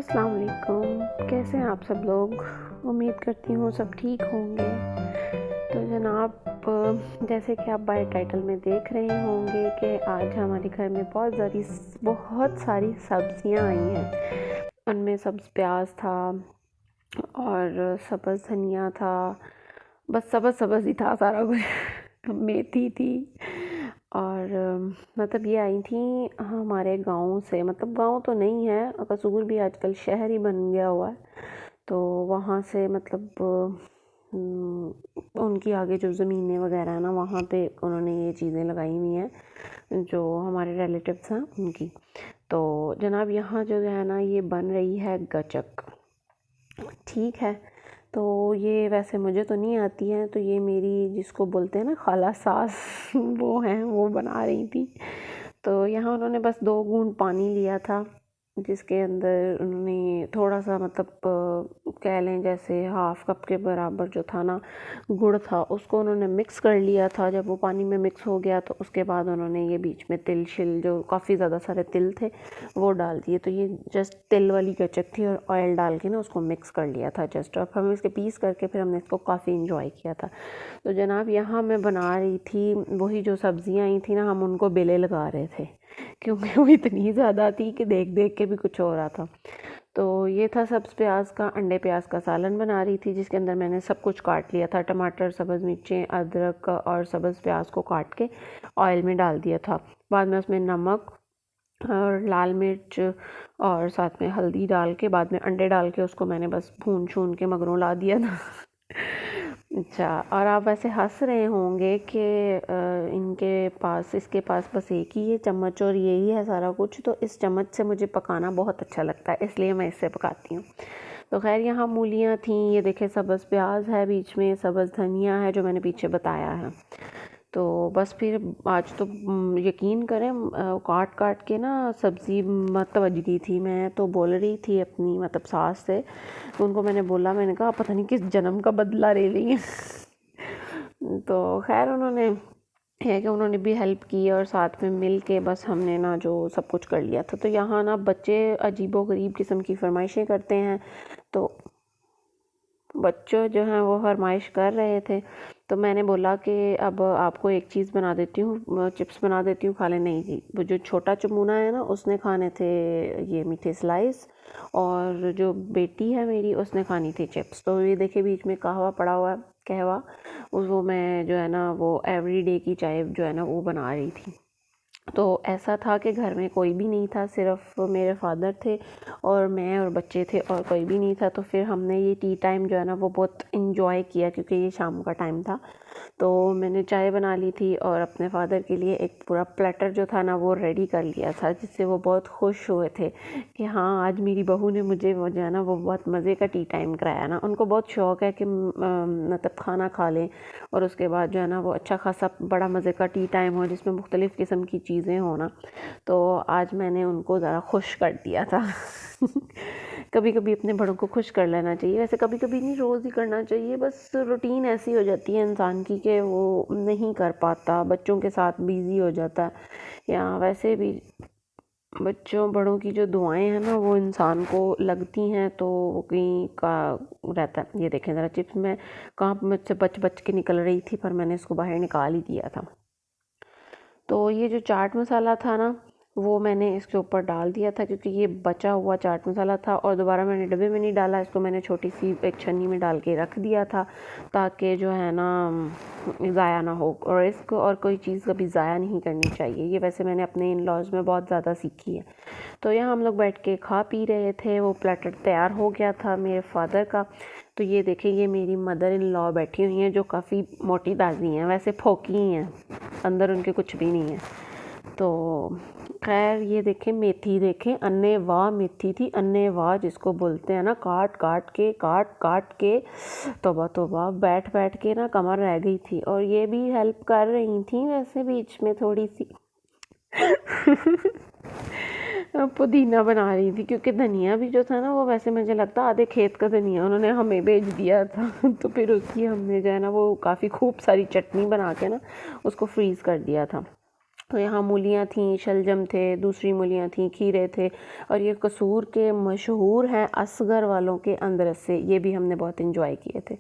अस्सलाम वालेकुम। कैसे हैं आप सब लोग? उम्मीद करती हूँ सब ठीक होंगे। तो जनाब, जैसे कि आप बाय टाइटल में देख रहे होंगे कि आज हमारे घर में बहुत सारी सब्जियां आई हैं। उनमें सब्ज़ प्याज था और सब्ज़ धनिया था, बस सब्ज़ ही था सारा कुछ मेथी थी। और मतलब ये आई थी हमारे गांव से, मतलब गांव तो नहीं है, कसूर भी आजकल शहर ही बन गया हुआ है। तो वहाँ से मतलब उनकी आगे जो ज़मीनें वगैरह है ना, वहाँ पे उन्होंने ये चीज़ें लगाई हुई हैं जो हमारे रिलेटिव्स हैं उनकी। तो जनाब यहाँ जो है ना, ये बन रही है गचक। ठीक है, तो ये वैसे मुझे तो नहीं आती है, तो ये मेरी जिसको बोलते हैं ना खाला सास वो हैं, वो बना रही थी। तो यहाँ उन्होंने बस 2 घूंट पानी लिया था, जिसके अंदर उन्होंने थोड़ा सा मतलब कह लें जैसे हाफ़ कप के बराबर जो था ना गुड़ था, उसको उन्होंने मिक्स कर लिया था। जब वो पानी में मिक्स हो गया तो उसके बाद उन्होंने ये बीच में तिल शिल, जो काफ़ी ज़्यादा सारे तिल थे, वो डाल दिए। तो ये जस्ट तिल वाली गचक थी और ऑयल डाल के ना उसको मिक्स कर लिया था जस्ट, और हम इसके पीस करके फिर हमने इसको काफ़ी इंजॉय किया था। तो जनाब यहाँ मैं बना रही थी वही जो सब्ज़ियाँ आई थी ना, हम उनको बेले लगा रहे थे क्योंकि वो इतनी ज़्यादा थी कि देख देख के भी कुछ हो रहा था। तो ये था सब्ज़ प्याज का, अंडे प्याज का सालन बना रही थी, जिसके अंदर मैंने सब कुछ काट लिया था। टमाटर, सब्ज़ मिर्चें, अदरक और सब्ज़ प्याज को काट के ऑयल में डाल दिया था। बाद में उसमें नमक और लाल मिर्च और साथ में हल्दी डाल के, बाद में अंडे डाल के उसको मैंने बस भून छून के मगरों ला दिया था। अच्छा, और आप वैसे हंस रहे होंगे कि इसके पास बस एक ही है चम्मच और यही है सारा कुछ, तो इस चम्मच से मुझे पकाना बहुत अच्छा लगता है, इसलिए मैं इससे पकाती हूँ। तो खैर यहाँ मूलियाँ थीं, ये देखें सब्ज़ प्याज है, बीच में सब्ज़ धनिया है जो मैंने पीछे बताया है। तो बस फिर आज तो यकीन करें काट काट के ना सब्ज़ी मत बज गई थी। मैं तो बोल रही थी अपनी मतलब सास से, तो उनको मैंने बोला, मैंने कहा पता नहीं किस जन्म का बदला ले ली है। तो खैर उन्होंने है कि उन्होंने भी हेल्प की और साथ में मिल के बस हमने ना जो सब कुछ कर लिया था। तो यहाँ ना बच्चे अजीबो गरीब किस्म की फरमाइशें करते हैं, तो बच्चों जो हैं वो फरमाइश कर रहे थे। तो मैंने बोला कि अब आपको एक चीज़ बना देती हूँ, चिप्स बना देती हूँ, खा ले। नहीं जी, वो जो छोटा चमूना है ना उसने खाने थे ये मीठे स्लाइस, और जो बेटी है मेरी उसने खानी थी चिप्स। तो ये देखिए बीच में कहवा पड़ा हुआ है, कहवा, वो मैं जो है ना वो एवरीडे की चाय जो है ना वो बना रही थी। तो ऐसा था कि घर में कोई भी नहीं था, सिर्फ मेरे फादर थे और मैं और बच्चे थे, और कोई भी नहीं था। तो फिर हमने ये टी टाइम जो है ना वो बहुत इन्जॉय किया, क्योंकि ये शाम का टाइम था। तो मैंने चाय बना ली थी और अपने फादर के लिए एक पूरा प्लेटर जो था ना वो रेडी कर लिया था, जिससे वो बहुत खुश हुए थे कि हाँ आज मेरी बहू ने मुझे वो जो है ना वो बहुत मज़े का टी टाइम कराया ना। उनको बहुत शौक़ है कि मतलब खाना खा लें और उसके बाद जो है ना वो अच्छा खासा बड़ा मज़े का टी टाइम हो, जिसमें मुख्तलिफ़ किस्म की चीज़ें हो ना। तो आज मैंने उनको ज़रा खुश कर दिया था। कभी कभी अपने बड़ों को खुश कर लेना चाहिए, वैसे कभी कभी नहीं, रोज़ ही करना चाहिए। बस रूटीन ऐसी हो जाती है इंसान की कि वो नहीं कर पाता, बच्चों के साथ बिज़ी हो जाता है, या वैसे भी बच्चों बड़ों की जो दुआएं हैं ना वो इंसान को लगती हैं तो वो कहीं का रहता है। ये देखें ज़रा चिप्स में कहाँ मुझसे बच बच के निकल रही थी, पर मैंने इसको बाहर निकाल ही दिया था। तो ये जो चाट मसाला था ना वो मैंने इसके ऊपर डाल दिया था, क्योंकि ये बचा हुआ चाट मसाला था और दोबारा मैंने डब्बे में नहीं डाला, इसको मैंने छोटी सी एक छन्नी में डाल के रख दिया था ताकि जो है ना ज़ाया ना हो, और इसको और कोई चीज़ कभी ज़ाया नहीं करनी चाहिए। ये वैसे मैंने अपने इन लॉज में बहुत ज़्यादा सीखी है। तो यहाँ हम लोग बैठ के खा पी रहे थे, वो प्लेटर तैयार हो गया था मेरे फादर का। तो ये देखें, ये मेरी मदर इन लॉ बैठी हुई हैं जो काफ़ी मोटी ताज़ी हैं, वैसे फोकी ही हैं, अंदर उनके कुछ भी नहीं है। तो खैर ये देखें मेथी, देखें अन्ने वाह मेथी थी, अन्ने वाह जिसको बोलते हैं ना, काट काट के तौबा तौबा, बैठ बैठ के ना कमर रह गई थी। और ये भी हेल्प कर रही थी वैसे बीच में थोड़ी सी। पुदीना बना रही थी, क्योंकि धनिया भी जो था ना वो वैसे मुझे लगता आधे खेत का धनिया उन्होंने हमें भेज दिया था। तो फिर उसकी हमने जो है ना वो काफ़ी खूब सारी चटनी बना के ना उसको फ्रीज़ कर दिया था। तो यहाँ मूलियाँ थीं, शलजम थे, दूसरी मूलियाँ थीं, खीरे थे, और ये कसूर के मशहूर हैं असगर वालों के अन्दरसे, ये भी हमने बहुत इंजॉय किए थे।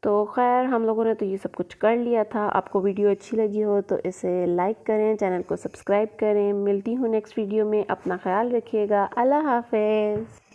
तो खैर हम लोगों ने तो ये सब कुछ कर लिया था। आपको वीडियो अच्छी लगी हो तो इसे लाइक करें, चैनल को सब्सक्राइब करें। मिलती हूँ नेक्स्ट वीडियो में, अपना ख्याल रखिएगा। अल्लाह हाफ़िज़।